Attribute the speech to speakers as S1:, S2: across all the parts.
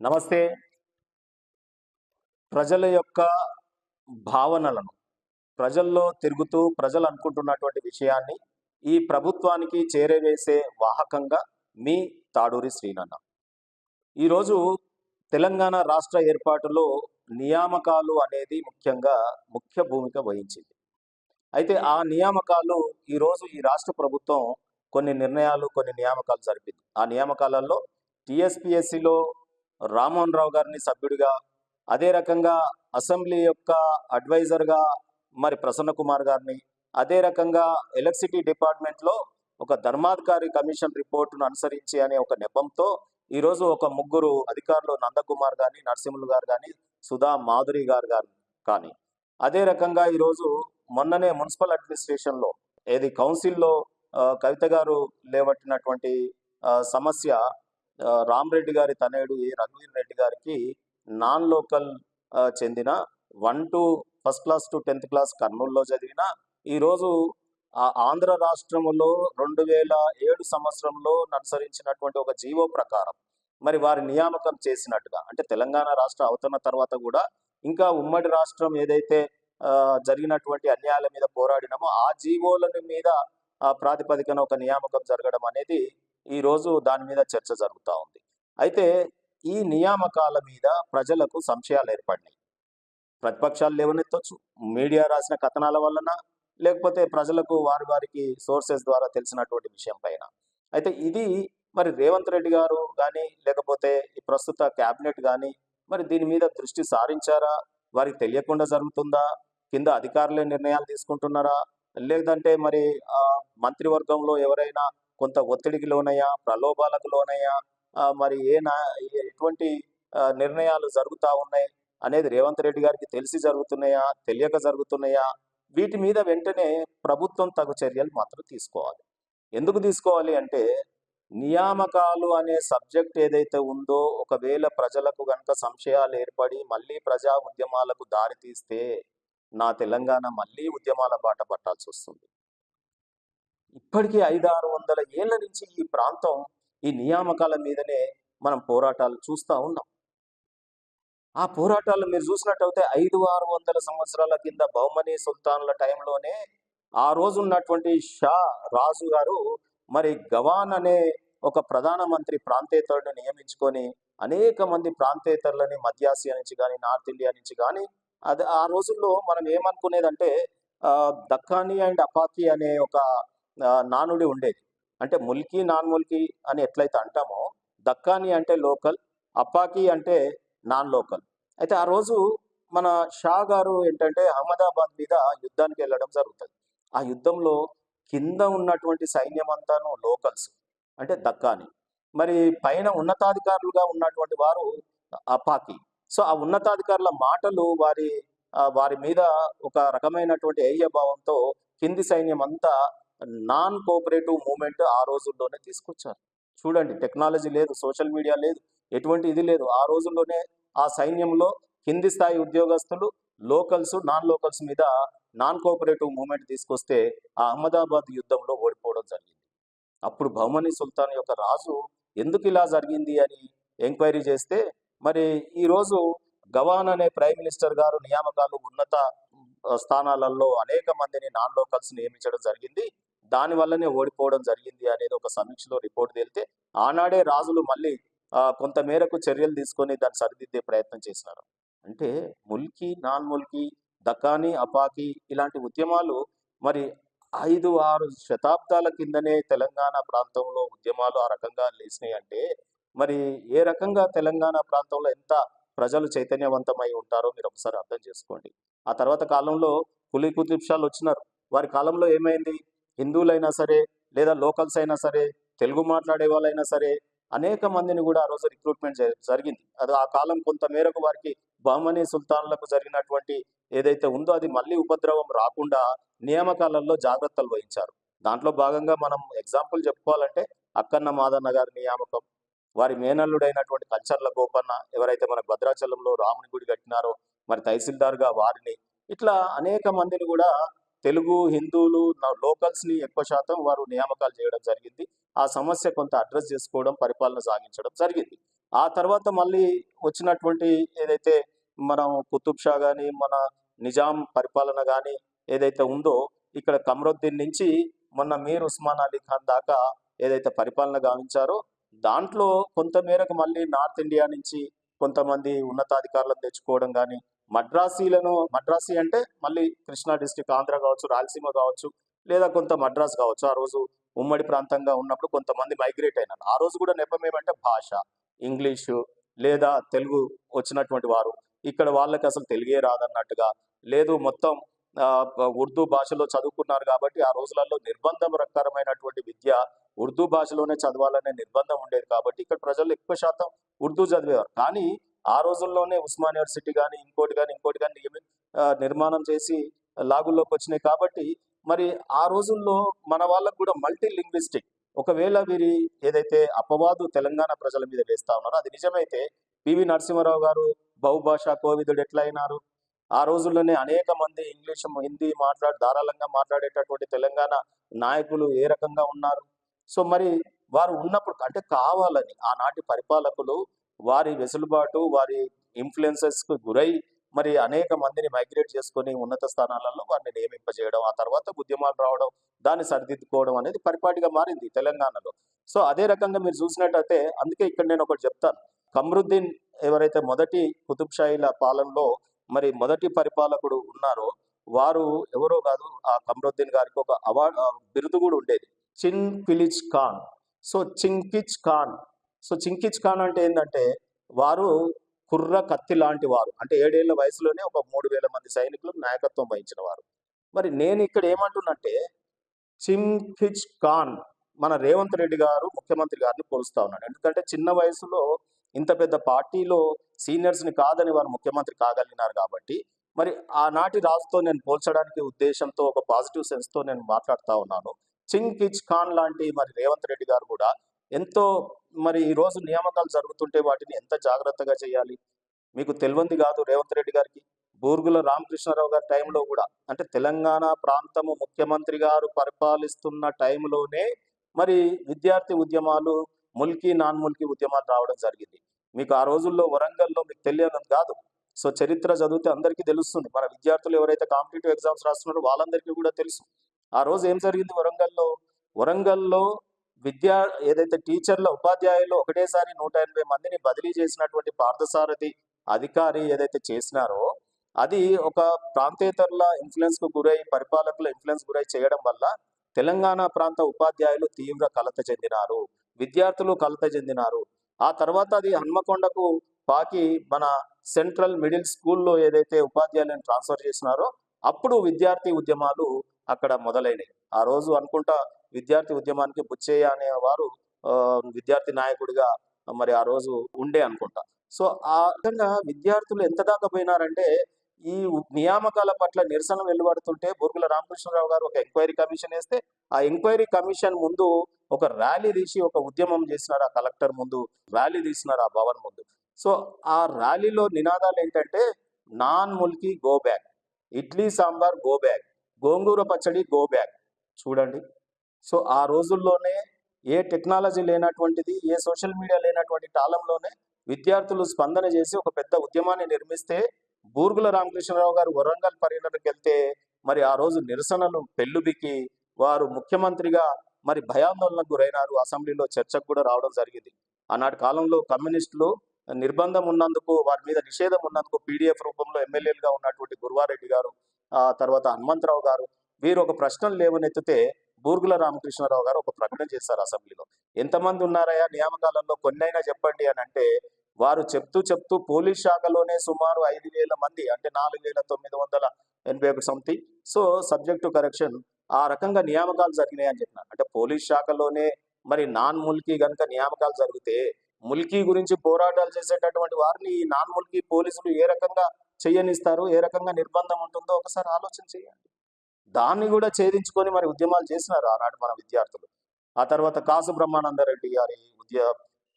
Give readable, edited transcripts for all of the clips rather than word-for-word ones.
S1: నమస్తే. ప్రజల యొక్క భావనలను ప్రజల్లో తిరుగుతూ ప్రజలు అనుకుంటున్నటువంటి విషయాన్ని ఈ ప్రభుత్వానికి చేరవేసే వాహకంగా మీ తాడూరి శ్రీనన్న. ఈరోజు తెలంగాణ రాష్ట్ర ఏర్పాటులో నియామకాలు అనేది ముఖ్య భూమిక వహించింది. అయితే ఆ నియామకాలు ఈరోజు ఈ రాష్ట్ర ప్రభుత్వం కొన్ని నియామకాలు జరిపింది. ఆ నియామకాలలో టీఎస్పీఎస్సీలో రామ్మోహన్ రావు గారిని సభ్యుడిగా, అదే రకంగా అసెంబ్లీ యొక్క అడ్వైజర్గా మరి ప్రసన్న కుమార్ గారిని, అదే రకంగా ఎలక్ట్రిసిటీ డిపార్ట్మెంట్లో ఒక ధర్మాధికారి కమిషన్ రిపోర్టును అనుసరించి అనే ఒక నెపంతో ఈరోజు ఒక ముగ్గురు అధికారులు నందకుమార్ కానీ, నరసింహులు గారు కానీ, సుధా మాధురి గారు కానీ, అదే రకంగా ఈరోజు మొన్ననే మున్సిపల్ అడ్మినిస్ట్రేషన్లో కౌన్సిల్లో కవిత గారు లేవట్టినటువంటి సమస్య రామరెడ్డి గారి తనయుడు రఘువీర్ రెడ్డి గారికి నాన్ లోకల్ చెందిన 1 to first class to 10th class కర్నూలులో చదివిన ఈరోజు ఆంధ్ర రాష్ట్రంలో 2007 సంవత్సరంలో అనుసరించినటువంటి ఒక జీవో ప్రకారం మరి వారి నియామకం చేసినట్టుగా, అంటే తెలంగాణ రాష్ట్రం అవుతున్న తర్వాత కూడా ఇంకా ఉమ్మడి రాష్ట్రం ఏదైతే జరిగినటువంటి అన్యాయాల మీద పోరాడినామో ఆ జీవోల మీద ప్రాతిపదికన ఒక నియామకం జరగడం అనేది ఈరోజు దాని మీద చర్చ జరుగుతూ ఉంది. అయితే ఈ నియామకాల మీద ప్రజలకు సంశయాలు ఏర్పడినాయి. ప్రతిపక్షాలు లేవనెత్తొచ్చు, మీడియా రాసిన కథనాల వలన, లేకపోతే ప్రజలకు వారికి సోర్సెస్ ద్వారా తెలిసినటువంటి విషయం పైన. అయితే ఇది మరి రేవంత్ రెడ్డి గారు కానీ, లేకపోతే ఈ ప్రస్తుత క్యాబినెట్ కానీ మరి దీని మీద దృష్టి సారించారా? వారికి తెలియకుండా జరుగుతుందా? కింద అధికారులే నిర్ణయాలు తీసుకుంటున్నారా? లేదంటే మరి మంత్రివర్గంలో ఎవరైనా కొంత ఒత్తిడికి లోనయ్యా, ప్రలోభాలకు లోనయ్యా, మరి ఎటువంటి నిర్ణయాలు జరుగుతూ ఉన్నాయి అనేది రేవంత్ రెడ్డి గారికి తెలిసి జరుగుతున్నాయా, తెలియక జరుగుతున్నాయా? వీటి మీద వెంటనే ప్రభుత్వం తగు చర్యలు మాత్రం తీసుకోవాలి. ఎందుకు తీసుకోవాలి అంటే, నియామకాలు అనే సబ్జెక్ట్ ఏదైతే ఉందో ఒకవేళ ప్రజలకు గనక సంశయాలు ఏర్పడి మళ్ళీ ప్రజా ఉద్యమాలకు దారి తీస్తే నా తెలంగాణ మళ్ళీ ఉద్యమాల బాట పట్టాల్సి వస్తుంది. ఇప్పటికీ 500-600 ఏళ్ల నుంచి ఈ ప్రాంతం ఈ నియామకాల మీదనే మనం పోరాటాలు చూస్తూ ఉన్నాం. ఆ పోరాటాలు మీరు చూసినట్టయితే 500-600 సంవత్సరాల కింద బహుమనీ సుల్తాన్ల టైంలోనే ఆ రోజు ఉన్నటువంటి షా రాజు గారు మరి గవాన్ అనే ఒక ప్రధానమంత్రి ప్రాంతేతరుడిని నియమించుకొని అనేక మంది ప్రాంతేతరులని మధ్య ఆసియా నుంచి కానీ, నార్త్ ఇండియా నుంచి కానీ, అది ఆ రోజుల్లో మనం ఏమనుకునేదంటే దక్కాని అండ్ అపాకి అనే ఒక నానుడి ఉండేది. అంటే ముల్కీ నాన్ ముల్కీ అని ఎట్లయితే అంటామో, దక్కాని అంటే లోకల్, అపాకి అంటే నాన్ లోకల్. అయితే ఆ రోజు మన షా గారు ఏంటంటే అహ్మదాబాద్ మీద యుద్ధానికి వెళ్ళడం జరుగుతుంది. ఆ యుద్ధంలో కింద ఉన్నటువంటి సైన్యం అంతాను లోకల్స్, అంటే దక్కాని, మరి పైన ఉన్నతాధికారులుగా ఉన్నటువంటి వారు అపాకి. సో ఆ ఉన్నతాధికారుల మాటలు వారి మీద ఒక రకమైనటువంటి ఏహ్యభావంతో కింది సైన్యం అంతా నాన్ కోఆపరేటివ్ మూవ్మెంట్ ఆ రోజుల్లోనే తీసుకొచ్చారు. చూడండి, టెక్నాలజీ లేదు, సోషల్ మీడియా లేదు, ఎటువంటి ఇది లేదు. ఆ రోజుల్లోనే ఆ సైన్యంలో కింది స్థాయి ఉద్యోగస్తులు లోకల్స్, నాన్ లోకల్స్ మీద నాన్ కోఆపరేటివ్ మూవ్మెంట్ తీసుకొస్తే ఆ అహ్మదాబాద్ యుద్ధంలో ఓడిపోవడం జరిగింది. అప్పుడు బహుమనీ సుల్తాన్ యొక్క రాజు ఎందుకు ఇలా జరిగింది అని ఎంక్వైరీ చేస్తే మరి ఈరోజు గవాన్ అనే ప్రైమ్ మినిస్టర్ గారు నియామకాలు ఉన్నత స్థానాలలో అనేక మందిని నాన్ లోకల్స్ నియమించడం జరిగింది, దాని వల్లనే ఓడిపోవడం జరిగింది అనేది ఒక సమీక్షలో రిపోర్ట్ తేలితే ఆనాడే రాజులు మళ్ళీ కొంత మేరకు చర్యలు తీసుకొని దాన్ని సరిదిద్దే ప్రయత్నం చేసినారు. అంటే ముల్కీ, నాన్ ముల్కీ, దకాని, అపాకి ఇలాంటి ఉద్యమాలు మరి 5-6 శతాబ్దాల కిందనే తెలంగాణ ప్రాంతంలో ఉద్యమాలు ఆ రకంగా లేచినాయి అంటే మరి ఏ రకంగా తెలంగాణ ప్రాంతంలో ఎంత ప్రజలు చైతన్యవంతమై ఉంటారో మీరు ఒకసారి అర్థం చేసుకోండి. ఆ తర్వాత కాలంలో కులీ కుతుబ్ షాలు వచ్చినారు. వారి కాలంలో ఏమైంది? హిందువులైనా సరే, లేదా లోకల్స్ అయినా సరే, తెలుగు మాట్లాడే వాళ్ళైనా సరే, అనేక మందిని కూడా ఆ రోజు రిక్రూట్మెంట్ జరిగింది. అది ఆ కాలం కొంత మేరకు వారికి బహుమనీ సుల్తాన్లకు జరిగినటువంటి ఏదైతే ఉందో అది మళ్ళీ ఉపద్రవం రాకుండా నియామకాలలో జాగ్రత్తలు వహించారు. దాంట్లో భాగంగా మనం ఎగ్జాంపుల్ చెప్పుకోవాలంటే అక్కన్న మాదన్న గారి నియామకం, వారి మేనల్లుడైనటువంటి కంచర్ల గోపన్న ఎవరైతే మన భద్రాచలంలో రాముని గుడి కట్టినారో మరి తహసీల్దార్గా వారిని, ఇట్లా అనేక మందిని కూడా తెలుగు హిందువులు లోకల్స్ని ఎక్కువ శాతం వారు నియామకాలు చేయడం జరిగింది. ఆ సమస్య కొంత అడ్రస్ చేసుకోవడం, పరిపాలన సాగించడం జరిగింది. ఆ తర్వాత మళ్ళీ వచ్చినటువంటి ఏదైతే మనం కుతుబ్ షా గాని, మన నిజాం పరిపాలన గాని ఏదైతే ఉందో, ఇక్కడ కమరుద్దీన్ నుంచి మొన్న మీర్ ఉస్మాన్ అలీ ఖాన్ దాకా ఏదైతే పరిపాలన గావించారో, దాంట్లో కొంత మేరకు మళ్ళీ నార్త్ ఇండియా నుంచి కొంతమంది ఉన్నతాధికారులను తెచ్చుకోవడం గాని, మద్రాసీ అంటే మళ్ళీ కృష్ణా డిస్ట్రిక్ట్ ఆంధ్ర కావచ్చు, రాయలసీమ కావచ్చు, లేదా కొంత మద్రాస్ కావచ్చు. ఆ రోజు ఉమ్మడి ప్రాంతంగా ఉన్నప్పుడు కొంతమంది మైగ్రేట్ అయినారు. ఆ రోజు కూడా నెపం ఏమంటే భాష, ఇంగ్లీషు లేదా తెలుగు వచ్చినటువంటి వారు. ఇక్కడ వాళ్ళకి అసలు తెలుగే రాదన్నట్టుగా, లేదు మొత్తం ఉర్దూ భాషలో చదువుకున్నారు కాబట్టి ఆ రోజులలో నిర్బంధం ప్రకారమైనటువంటి విద్య ఉర్దూ భాషలోనే చదవాలనే నిర్బంధం ఉండేది కాబట్టి ఇక్కడ ప్రజలు ఎక్కువ శాతం ఉర్దూ చదివేవారు. కానీ ఆ రోజుల్లోనే ఉస్మాన్ యూనివర్సిటీ కానీ ఇంకోటి కానీ నిర్మాణం చేసి లాగుల్లోకి వచ్చినాయి కాబట్టి మరి ఆ రోజుల్లో మన వాళ్ళకు కూడా మల్టీ లింగ్విస్టిక్, ఒకవేళ వీరి ఏదైతే అపవాదు తెలంగాణ ప్రజల మీద వేస్తా ఉన్నారో అది నిజమైతే పివి నరసింహారావు గారు బహుభాషా కోవిదుడు ఎట్లా అయినారు? ఆ రోజుల్లోనే అనేక మంది ఇంగ్లీష్ హిందీ ధారాళంగా మాట్లాడేటటువంటి తెలంగాణ నాయకులు ఏ రకంగా ఉన్నారు? సో మరి వారు ఉన్నప్పుడు అంటే కావాలని ఆనాటి పరిపాలకులు వారి వెసులుబాటు, వారి ఇన్ఫ్లుయెన్సెస్ కు గురై మరి అనేక మందిని మైగ్రేట్ చేసుకొని ఉన్నత స్థానాలలో వారిని నియమింపజేయడం, ఆ తర్వాత ఉద్యమాలు రావడం, దాన్ని సరిదిద్దుకోవడం అనేది పరిపాటిగా మారింది తెలంగాణలో. సో అదే రకంగా మీరు చూసినట్టయితే అందుకే ఇక్కడ నేను ఒకటి చెప్తాను. కమరుద్దీన్ ఎవరైతే మొదటి కుతుబ్ షాహీల పాలనలో మరి మొదటి పరిపాలకుడు ఉన్నారో వారు ఎవరో కాదు, ఆ కమరుద్దీన్ గారికి ఒక అవార్డు బిరుదు కూడా ఉండేది, చిన్ పిలిచ్ ఖాన్. సో చింకిచ్ ఖాన్. సో చింకిచ్ ఖాన్ అంటే ఏంటంటే వారు కుర్ర కత్తి లాంటి వారు, అంటే 7 ఏళ్ల వయసులోనే ఒక 3000 మంది సైనికులకు నాయకత్వం వహించిన వారు. మరి నేను ఇక్కడ ఏమంటున్నంటే చింకిచ్ ఖాన్ మన రేవంత్ రెడ్డి గారు ముఖ్యమంత్రి గారిని పోలుస్తా ఉన్నాడు. ఎందుకంటే చిన్న వయసులో ఇంత పెద్ద పార్టీలో సీనియర్స్ని కాదని వారు ముఖ్యమంత్రి కాగలిగినారు కాబట్టి మరి ఆనాటి రాజుతో నేను పోల్చడానికి ఉద్దేశంతో ఒక పాజిటివ్ సెన్స్తో నేను మాట్లాడుతూ ఉన్నాను. చింకిచ్ ఖాన్ లాంటి మరి రేవంత్ రెడ్డి గారు కూడా ఎంతో మరి ఈ రోజు నియామకాలు జరుగుతుంటే వాటిని ఎంత జాగ్రత్తగా చేయాలి మీకు తెలియంది కాదు. రేవంత్ రెడ్డి గారికి బూర్గుల రామకృష్ణారావు గారి టైంలో కూడా, అంటే తెలంగాణ ప్రాంతము ముఖ్యమంత్రి గారు పరిపాలిస్తున్న టైంలోనే మరి విద్యార్థి ఉద్యమాలు, ముల్కీ నాన్ ముల్కీ ఉద్యమాలు రావడం జరిగింది. మీకు ఆ రోజుల్లో వరంగల్లో మీకు తెలియదు కాదు. సో చరిత్ర చదివితే అందరికీ తెలుస్తుంది. మన విద్యార్థులు ఎవరైతే కాంపిటేటివ్ ఎగ్జామ్స్ రాస్తున్నారో వాళ్ళందరికీ కూడా తెలుసు ఆ రోజు ఏం జరిగింది. వరంగల్లో ఏదైతే టీచర్ల ఉపాధ్యాయులు ఒకటేసారి 180 మందిని బదిలీ చేసినటువంటి పార్థసారథి అధికారి ఏదైతే చేసినారో అది ఒక ప్రాంతేతరుల ఇన్ఫ్లుయెన్స్ కు గురై, పరిపాలకుల ఇన్ఫ్లుయెన్స్ గురై చేయడం వల్ల తెలంగాణ ప్రాంత ఉపాధ్యాయులు తీవ్ర కలత చెందినారు, విద్యార్థులు కలత చెందినారు. ఆ తర్వాత అది హన్మకొండకు పాకి మన సెంట్రల్ మిడిల్ స్కూల్లో ఏదైతే ఉపాధ్యాయులను ట్రాన్స్ఫర్ చేసినారో అప్పుడు విద్యార్థి ఉద్యమాలు అక్కడ మొదలైనవి. ఆ రోజు అనుకుంటా విద్యార్థి ఉద్యమానికి బుచ్చయ్య అనేవారు విద్యార్థి నాయకుడిగా మరి ఆ రోజు ఉండే అనుకుంటా. సో ఆ విధంగా విద్యార్థులు ఎంత దాకా పోయినారంటే ఈ నియామకాల పట్ల నిరసన వెలువడుతుంటే బూర్గుల రామకృష్ణరావు గారు ఒక ఎంక్వైరీ కమిషన్ వేస్తే ఆ ఎంక్వైరీ కమిషన్ ముందు ఒక ర్యాలీ తీసి ఒక ఉద్యమం చేసినారు. ఆ కలెక్టర్ ముందు ర్యాలీ తీసినారు, ఆ భవన్ ముందు. సో ఆ ర్యాలీలో నినాదాలు ఏంటంటే నాన్ ముల్కీ go back, idli sambar go back, గోంగూర పచ్చడి గో బ్యాక్. చూడండి. సో ఆ రోజుల్లోనే ఏ టెక్నాలజీ లేనటువంటిది, ఏ సోషల్ మీడియా లేనటువంటి కాలంలోనే విద్యార్థులు స్పందన చేసి ఒక పెద్ద ఉద్యమాన్ని నిర్మిస్తే బూర్గుల రామకృష్ణరావు గారు వరంగల్ పర్యటనకు వెళ్తే మరి ఆ రోజు నిరసనలు పెళ్ళుబికి వారు ముఖ్యమంత్రిగా మరి భయాందోళనకు గురైనారు. అసెంబ్లీలో చర్చకు కూడా రావడం జరిగింది. ఆనాటి కాలంలో కమ్యూనిస్టులు నిర్బంధం ఉన్నందుకు, వారి మీద నిషేధం ఉన్నందుకు పీడిఎఫ్ రూపంలో ఎమ్మెల్యేలుగా ఉన్నటువంటి గురువారెడ్డి గారు, ఆ తర్వాత హనుమంతరావు గారు వీరు ఒక ప్రశ్నలు లేవనెత్తితే బూర్గుల రామకృష్ణారావు గారు ఒక ప్రకటన చేశారు అసెంబ్లీలో. ఎంతమంది ఉన్నారయ్యా నియామకాలలో కొన్నైనా చెప్పండి అని అంటే వారు చెప్తూ పోలీస్ శాఖలోనే సుమారు 5,000 మంది, అంటే 4,981 something. So subject to correction ఆ రకంగా నియామకాలు జరిగినాయి అని చెప్పినారు. అంటే పోలీస్ శాఖలోనే మరి నాన్ ముల్కీ కనుక నియామకాలు జరిగితే ముల్కీ గురించి పోరాటాలు చేసేటటువంటి వారిని ఈ నాన్ ముల్కీ పోలీసులు ఏ రకంగా చెయ్యనిస్తారు, ఏ రకంగా నిర్బంధం ఉంటుందో ఒకసారి ఆలోచన చేయండి. దాన్ని కూడా ఛేదించుకొని మరి ఉద్యమాలు చేసినారు ఆనాడు మన విద్యార్థులు. ఆ తర్వాత కాసు బ్రహ్మానందరెడ్డి గారి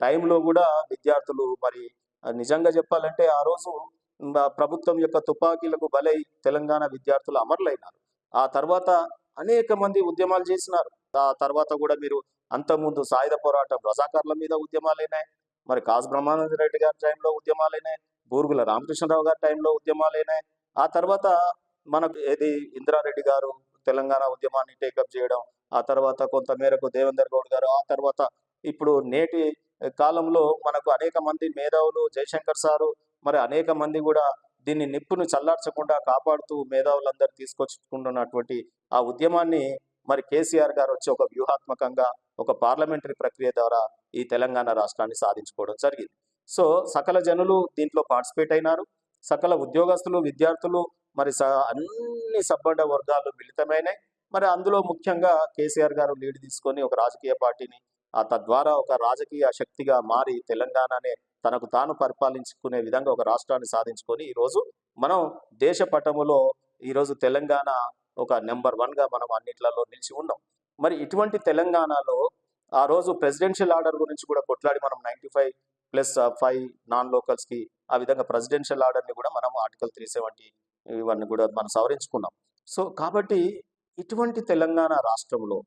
S1: టైంలో కూడా విద్యార్థులు మరి నిజంగా చెప్పాలంటే ఆ రోజు ప్రభుత్వం యొక్క తుపాకీలకు బలై తెలంగాణ విద్యార్థులు అమరులైనారు. ఆ తర్వాత అనేక మంది ఉద్యమాలు చేసినారు. ఆ తర్వాత కూడా మీరు అంతకుముందు సాయుధ పోరాటం రజాకార్ల మీద ఉద్యమాలైనాయి. మరి కాసు బ్రహ్మానంద రెడ్డి గారి టైంలో ఉద్యమాలైనాయి. బూరుగుల రామకృష్ణరావు గారి టైంలో ఉద్యమాలైనాయి. ఆ తర్వాత మనకు ఏది ఇందిరారెడ్డి గారు తెలంగాణ ఉద్యమాన్ని టేకప్ చేయడం, ఆ తర్వాత కొంత మేరకు దేవేందర్ గౌడ్ గారు, ఆ తర్వాత ఇప్పుడు నేటి కాలంలో మనకు అనేక మంది మేధావులు జయశంకర్ సారు, మరి అనేక మంది కూడా దీన్ని నిప్పును చల్లార్చకుండా కాపాడుతూ మేధావులందరూ తీసుకొచ్చుకుంటున్నటువంటి ఆ ఉద్యమాన్ని మరి కేసీఆర్ గారు వచ్చి ఒక వ్యూహాత్మకంగా ఒక పార్లమెంటరీ ప్రక్రియ ద్వారా ఈ తెలంగాణ రాష్ట్రాన్ని సాధించుకోవడం జరిగింది. సో సకల జనులు దీంట్లో పార్టిసిపేట్ అయినారు. సకల ఉద్యోగస్తులు, విద్యార్థులు, మరి అన్ని సబ్బండ వర్గాలు మిళితమైనాయి. మరి అందులో ముఖ్యంగా కేసీఆర్ గారు లీడ్ తీసుకొని ఒక రాజకీయ పార్టీని తద్వారా ఒక రాజకీయ శక్తిగా మారి తెలంగాణనే తనకు తాను పరిపాలించుకునే విధంగా ఒక రాష్ట్రాన్ని సాధించుకొని ఈరోజు మనం దేశ పటములో ఈరోజు తెలంగాణ ఒక నెంబర్ 1గా మనం అన్నిట్లలో నిలిచి ఉన్నాం. మరి ఇటువంటి తెలంగాణలో ఆ రోజు ప్రెసిడెన్షియల్ ఆర్డర్ గురించి కూడా కొట్లాడి మనం 95+5 నాన్ లోకల్స్కి ఆ విధంగా ప్రెసిడెన్షియల్ ఆర్డర్ని కూడా మనం ఆర్టికల్ 370 ఇవన్నీ కూడా మనం సవరించుకున్నాం. సో కాబట్టి ఇటువంటి తెలంగాణ రాష్ట్రంలో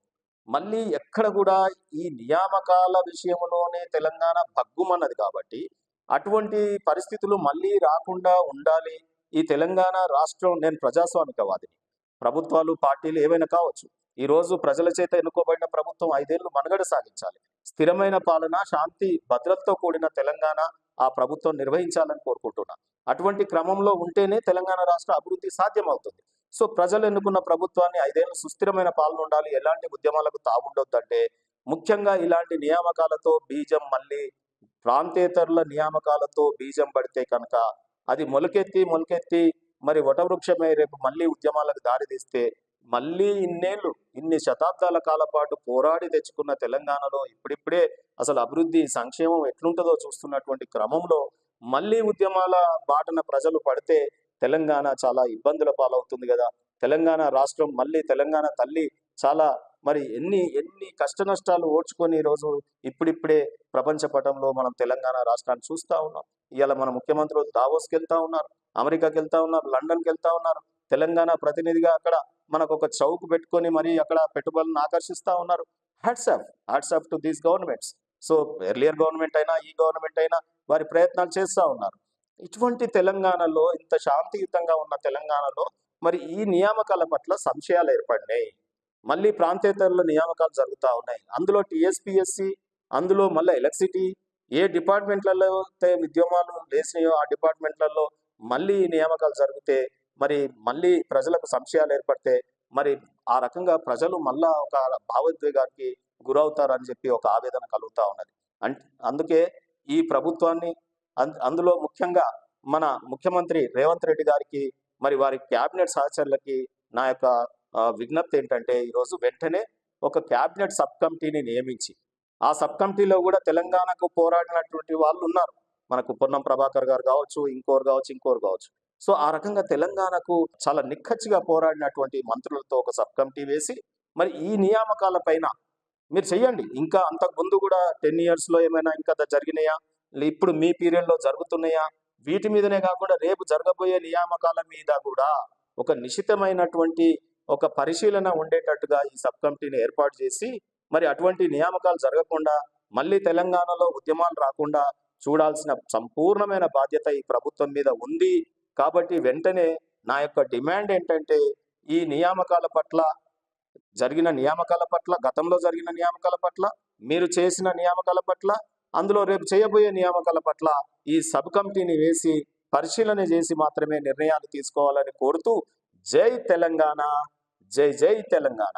S1: మళ్ళీ ఎక్కడ కూడా ఈ నియామకాల విషయంలోనే తెలంగాణ భగ్గుమన్నది కాబట్టి అటువంటి పరిస్థితులు మళ్ళీ రాకుండా ఉండాలి. ఈ తెలంగాణ రాష్ట్రం, నేను ప్రజాస్వామికవాదిని, ప్రభుత్వాలు పార్టీలు ఏవైనా కావచ్చు, ఈరోజు ప్రజల చేత ఎన్నుకోబడిన ప్రభుత్వం 5 ఏళ్ళు మనుగడ సాగించాలి. స్థిరమైన పాలన, శాంతి భద్రతతో కూడిన తెలంగాణ ఆ ప్రభుత్వం నిర్వహించాలని కోరుకుంటున్నా. అటువంటి క్రమంలో ఉంటేనే తెలంగాణ రాష్ట్ర అభివృద్ధి సాధ్యమవుతుంది. సో ప్రజలు ఎన్నుకున్న ప్రభుత్వాన్ని 5 ఏళ్ళు సుస్థిరమైన పాలన ఉండాలి, ఎలాంటి ఉద్యమాలకు తావుండొద్దంటే ముఖ్యంగా ఇలాంటి నియామకాలతో బీజం మళ్ళీ ప్రాంతేతరుల నియామకాలతో బీజం పడితే కనుక అది మొలకెత్తి మరి వటవృక్షమై రేపు మళ్ళీ ఉద్యమాలకు దారితీస్తే మళ్ళీ ఇన్ని శతాబ్దాల కాల పాటు పోరాడి తెచ్చుకున్న తెలంగాణలో ఇప్పుడిప్పుడే అసలు అభివృద్ధి సంక్షేమం ఎట్లుంటుందో చూస్తున్నటువంటి క్రమంలో మళ్ళీ ఉద్యమాల బాటన ప్రజలు పడితే తెలంగాణ చాలా ఇబ్బందుల పాలవుతుంది కదా. తెలంగాణ రాష్ట్రం మళ్ళీ తెలంగాణ తల్లి చాలా మరి ఎన్ని కష్ట నష్టాలు ఓడ్చుకొని ఈరోజు ఇప్పుడిప్పుడే ప్రపంచ పటంలో మనం తెలంగాణ రాష్ట్రాన్ని చూస్తూ ఉన్నాం. ఇవాళ మన ముఖ్యమంత్రులు దావోస్కి వెళ్తా ఉన్నారు, అమెరికాకి వెళ్తా ఉన్నారు, లండన్కి వెళ్తా ఉన్నారు. తెలంగాణ ప్రతినిధిగా అక్కడ మనకు ఒక చౌక్ పెట్టుకొని మరి అక్కడ పెట్టుబడులను ఆకర్షిస్తూ ఉన్నారు. Hats off to these governments. So earlier government అయినా ఈ గవర్నమెంట్ అయినా వారి ప్రయత్నాలు చేస్తూ ఉన్నారు. ఇటువంటి తెలంగాణలో, ఇంత శాంతియుతంగా ఉన్న తెలంగాణలో మరి ఈ నియామకాల పట్ల సంశయాలు ఏర్పడినాయి. మళ్ళీ ప్రాంతేతరుల నియామకాలు జరుగుతూ ఉన్నాయి. అందులో టీఎస్పీఎస్సి, అందులో మళ్ళీ ఎలక్ట్రిసిటీ, ఏ డిపార్ట్మెంట్లలో అయితే ఉద్యమాలు లేచినాయో ఆ డిపార్ట్మెంట్లలో మళ్ళీ నియామకాలు జరిగితే మరి మళ్ళీ ప్రజలకు సంశయాలు ఏర్పడితే మరి ఆ రకంగా ప్రజలు మళ్ళా ఒక భావోద్వేగానికి గురవుతారని చెప్పి ఒక ఆవేదన కలుగుతూ ఉన్నది. అందుకే ఈ ప్రభుత్వాన్ని అందులో ముఖ్యంగా మన ముఖ్యమంత్రి రేవంత్ రెడ్డి గారికి మరి వారి క్యాబినెట్ సహచరులకి నా యొక్క విజ్ఞప్తి ఏంటంటే ఈరోజు వెంటనే ఒక క్యాబినెట్ సబ్ కమిటీని నియమించి ఆ సబ్ కమిటీలో కూడా తెలంగాణకు పోరాడినటువంటి వాళ్ళు ఉన్నారు. మనకు పొన్నం ప్రభాకర్ గారు కావచ్చు, ఇంకోరు కావచ్చు. సో ఆ రకంగా తెలంగాణకు చాలా నిక్కచ్చిగా పోరాడినటువంటి మంత్రులతో ఒక సబ్ కమిటీ వేసి మరి ఈ నియామకాల పైన మీరు చెయ్యండి. ఇంకా అంతకు ముందు కూడా 10 yearsలో ఏమైనా ఇంకా జరిగినాయా, ఇప్పుడు మీ పీరియడ్లో జరుగుతున్నాయా, వీటి మీదనే కాకుండా రేపు జరగబోయే నియామకాల మీద కూడా ఒక నిశితమైనటువంటి ఒక పరిశీలన ఉండేటట్టుగా ఈ సబ్ కమిటీని ఏర్పాటు చేసి మరి అటువంటి నియామకాలు జరగకుండా మళ్ళీ తెలంగాణలో ఉద్యమాలు రాకుండా చూడాల్సిన సంపూర్ణమైన బాధ్యత ఈ ప్రభుత్వం మీద ఉంది. కాబట్టి వెంటనే నా యొక్క డిమాండ్ ఏంటంటే ఈ నియామకాల పట్ల, గతంలో జరిగిన నియామకాల పట్ల, మీరు చేసిన నియామకాల పట్ల, అందులో రేపు చేయబోయే నియామకాల పట్ల ఈ సబ్ కమిటీని వేసి పరిశీలన చేసి మాత్రమే నిర్ణయాలు తీసుకోవాలని కోరుతూ జై తెలంగాణ, జై తెలంగాణ.